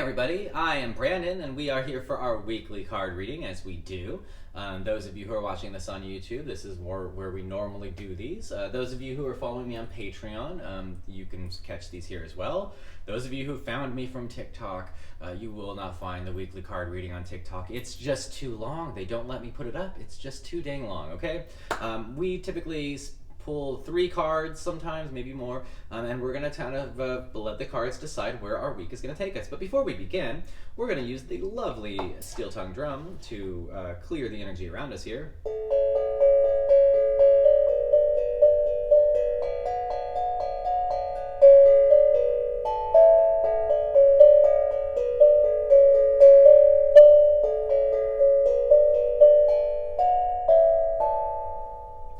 everybody, I am Brandon, and we are here for our weekly card reading, as we do. Those of you who are watching this on YouTube, this is where we normally do these. Those of you who are following me on Patreon, you can catch these here as well. Those of you who found me from TikTok, you will not find the weekly card reading on TikTok. It's just too long. They don't let me put it up. It's just too dang long, okay? We typically pull 3 cards, sometimes maybe more, and we're going to kind of let the cards decide where our week is going to take us. But before we begin, we're going to use the lovely steel tongue drum to clear the energy around us here.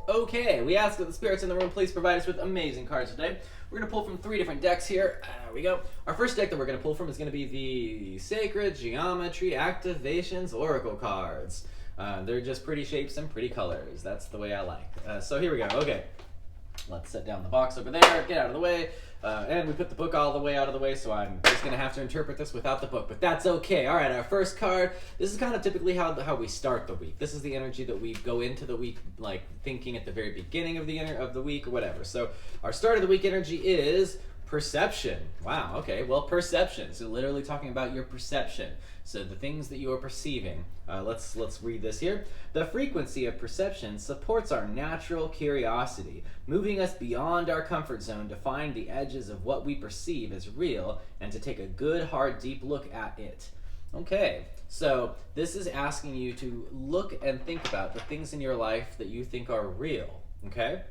Okay, we ask that the spirits in the room please provide us with amazing cards today. We're going to pull from 3 different decks here. There we go. Our first deck that we're going to pull from is going to be the Sacred Geometry Activations Oracle cards. They're just pretty shapes and pretty colors. That's the way I like. So here we go. Okay, let's set down the box over there, get out of the way. And we put the book all the way out of the way, so I'm just going to have to interpret this without the book, but that's okay. All right, our first card. This is kind of typically how we start the week. This is the energy that we go into the week, like thinking at the very beginning of the week or whatever. So our start of the week energy is perception. Wow, okay, well, perception. So literally talking about your perception. So the things that you are perceiving. Let's read this here. The frequency of perception supports our natural curiosity, moving us beyond our comfort zone to find the edges of what we perceive as real and to take a good, hard, deep look at it. Okay, so this is asking you to look and think about the things in your life that you think are real, okay?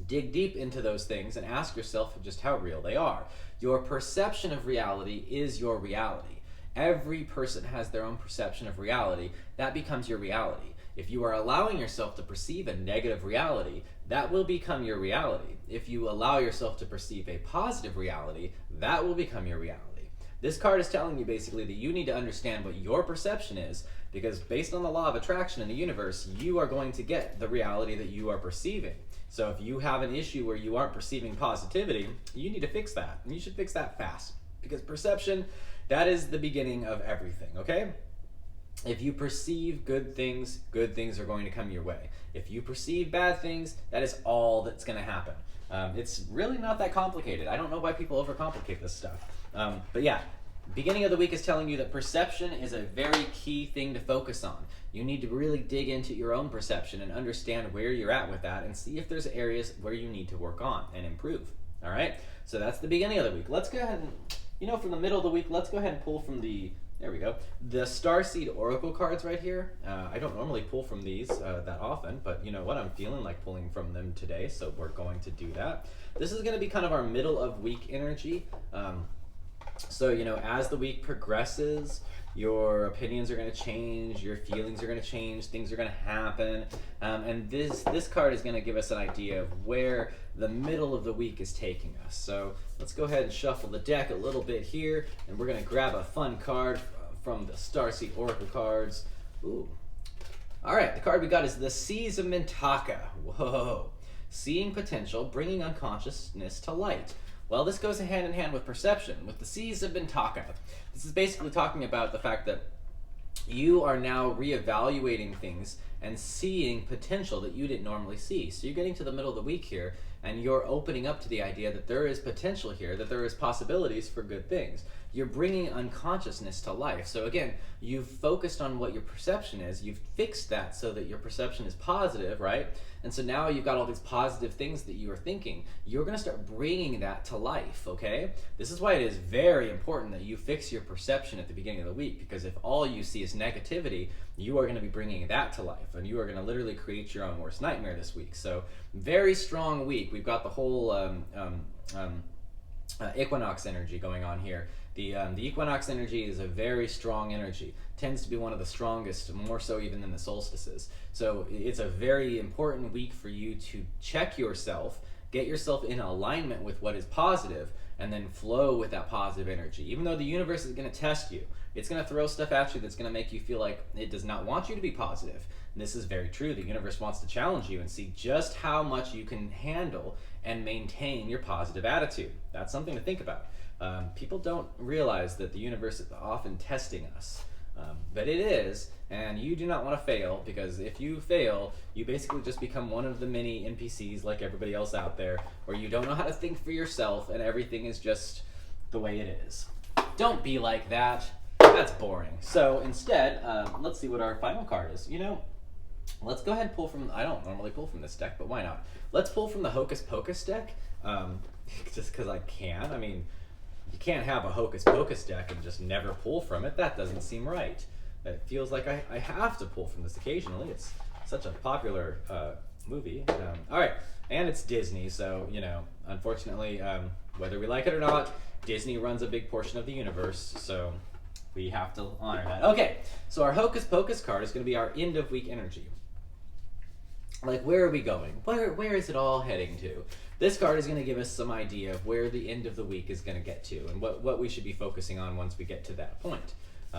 Dig deep into those things and ask yourself just how real they are. Your perception of reality is your reality. Every person has their own perception of reality. That becomes your reality. If you are allowing yourself to perceive a negative reality, that will become your reality. If you allow yourself to perceive a positive reality, that will become your reality. This card is telling you basically that you need to understand what your perception is, because based on the law of attraction in the universe, you are going to get the reality that you are perceiving. So if you have an issue where you aren't perceiving positivity, you need to fix that. And you should fix that fast. Because perception, that is the beginning of everything, okay? If you perceive good things are going to come your way. If you perceive bad things, that is all that's going to happen. It's really not that complicated. I don't know why people overcomplicate this stuff. But yeah, beginning of the week is telling you that perception is a very key thing to focus on. You need to really dig into your own perception and understand where you're at with that and see if there's areas where you need to work on and improve. All right? So that's the beginning of the week. Let's go ahead and, from the middle of the week, let's go ahead and pull from the Starseed Oracle cards right here. I don't normally pull from these that often, but you know what? I'm feeling like pulling from them today, so we're going to do that. This is going to be kind of our middle of week energy. So, as the week progresses, your opinions are going to change, your feelings are going to change, things are going to happen, and this card is going to give us an idea of where the middle of the week is taking us. So let's go ahead and shuffle the deck a little bit here, and we're going to grab a fun card from the Starseed Oracle cards. Ooh. All right, the card we got is the Seas of Mintaka. Whoa. Seeing potential, bringing unconsciousness to light. Well, this goes hand in hand with perception, with the Seas of Mintaka. This is basically talking about the fact that you are now reevaluating things and seeing potential that you didn't normally see. So you're getting to the middle of the week here, and you're opening up to the idea that there is potential here, that there is possibilities for good things. You're bringing unconsciousness to life. So again, you've focused on what your perception is. You've fixed that so that your perception is positive, right? And so now you've got all these positive things that you are thinking. You're going to start bringing that to life, okay? This is why it is very important that you fix your perception at the beginning of the week, because if all you see is negativity, you are going to be bringing that to life, and you are going to literally create your own worst nightmare this week. So very strong week. We've got the whole equinox energy going on here. The equinox energy is a very strong energy. Tends to be one of the strongest, more so even than the solstices. So it's a very important week for you to check yourself, get yourself in alignment with what is positive, and then flow with that positive energy. Even though the universe is going to test you, it's going to throw stuff at you that's going to make you feel like it does not want you to be positive. And this is very true. The universe wants to challenge you and see just how much you can handle and maintain your positive attitude. That's something to think about. People don't realize that the universe is often testing us. But it is, and you do not want to fail, because if you fail, you basically just become one of the many NPCs like everybody else out there, where you don't know how to think for yourself and everything is just the way it is. Don't be like that. That's boring. So instead, let's see what our final card is. Let's go ahead and pull from, I don't normally pull from this deck, but why not? Let's pull from the Hocus Pocus deck, just because I can. I mean, you can't have a Hocus Pocus deck and just never pull from it. That doesn't seem right. It feels like I have to pull from this occasionally. It's such a popular movie. All right, and it's Disney, so, unfortunately, whether we like it or not, Disney runs a big portion of the universe, so we have to honor that. Okay, so our Hocus Pocus card is going to be our end of week energy. Like, where are we going? Where is it all heading to? This card is going to give us some idea of where the end of the week is going to get to and what we should be focusing on once we get to that point.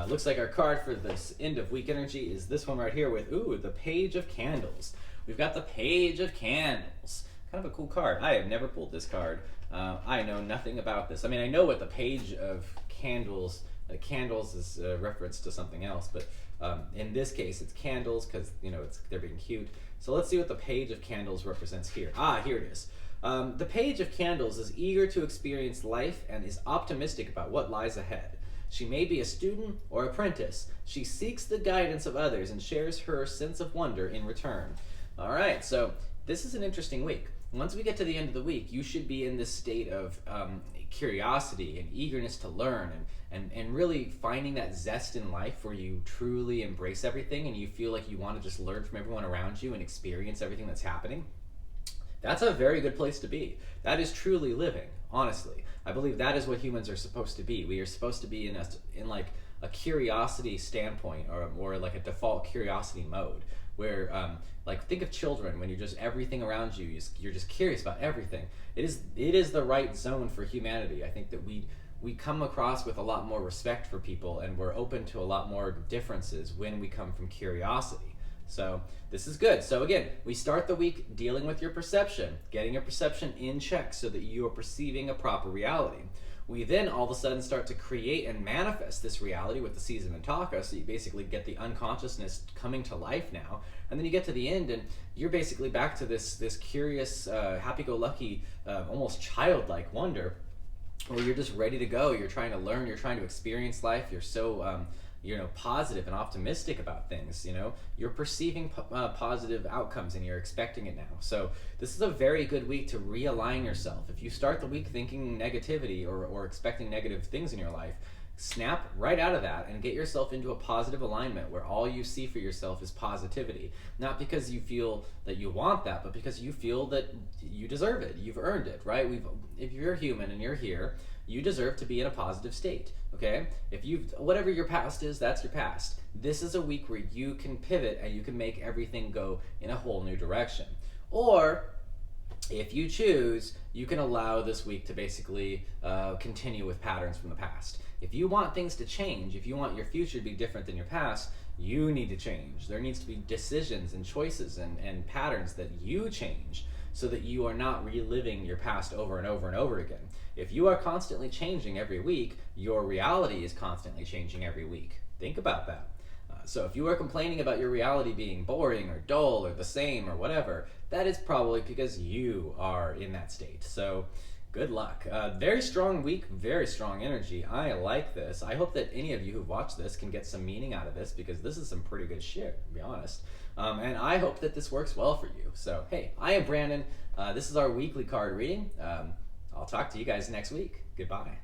Looks like our card for this end of week energy is this one right here with, the Page of Candles. We've got the Page of Candles. Kind of a cool card. I have never pulled this card. I know nothing about this. I mean, I know what the Page of Candles, candles is a reference to something else, but in this case it's candles because, they're being cute. So let's see what the Page of Candles represents here. Here it is. The Page of Candles is eager to experience life and is optimistic about what lies ahead. She may be a student or apprentice. She seeks the guidance of others and shares her sense of wonder in return. All right, so this is an interesting week. Once we get to the end of the week, you should be in this state of curiosity and eagerness to learn and really finding that zest in life where you truly embrace everything and you feel like you want to just learn from everyone around you and experience everything that's happening. That's a very good place to be. That is truly living, honestly. I believe that is what humans are supposed to be. We are supposed to be in like a curiosity standpoint or like a default curiosity mode where like think of children when you're just everything around you, you're just curious about everything. It is the right zone for humanity. I think that we come across with a lot more respect for people and we're open to a lot more differences when we come from curiosity. So this is good. So again, we start the week dealing with your perception, getting your perception in check so that you are perceiving a proper reality. We then all of a sudden start to create and manifest this reality with the Season of Mintaka, so you basically get the unconsciousness coming to life now. And then you get to the end and you're basically back to this curious, happy-go-lucky, almost childlike wonder where you're just ready to go. You're trying to learn, you're trying to experience life, you're so positive and optimistic about things. You're perceiving positive outcomes and you're expecting it now. So this is a very good week to realign yourself. If you start the week thinking negativity or expecting negative things in your life, snap right out of that and get yourself into a positive alignment where all you see for yourself is positivity. Not because you feel that you want that, but because you feel that you deserve it. You've earned it, right? If you're human and you're here, you deserve to be in a positive state, okay? Whatever your past is, that's your past. This is a week where you can pivot and you can make everything go in a whole new direction. Or, if you choose, you can allow this week to basically continue with patterns from the past. If you want things to change, if you want your future to be different than your past, you need to change. There needs to be decisions and choices and patterns that you change so that you are not reliving your past over and over and over again. If you are constantly changing every week, your reality is constantly changing every week. Think about that. So if you are complaining about your reality being boring or dull or the same or whatever, that is probably because you are in that state. So good luck. Very strong week, very strong energy. I like this. I hope that any of you who've watched this can get some meaning out of this because this is some pretty good shit, to be honest. And I hope that this works well for you. So, hey, I am Brandon. This is our weekly card reading. I'll talk to you guys next week. Goodbye.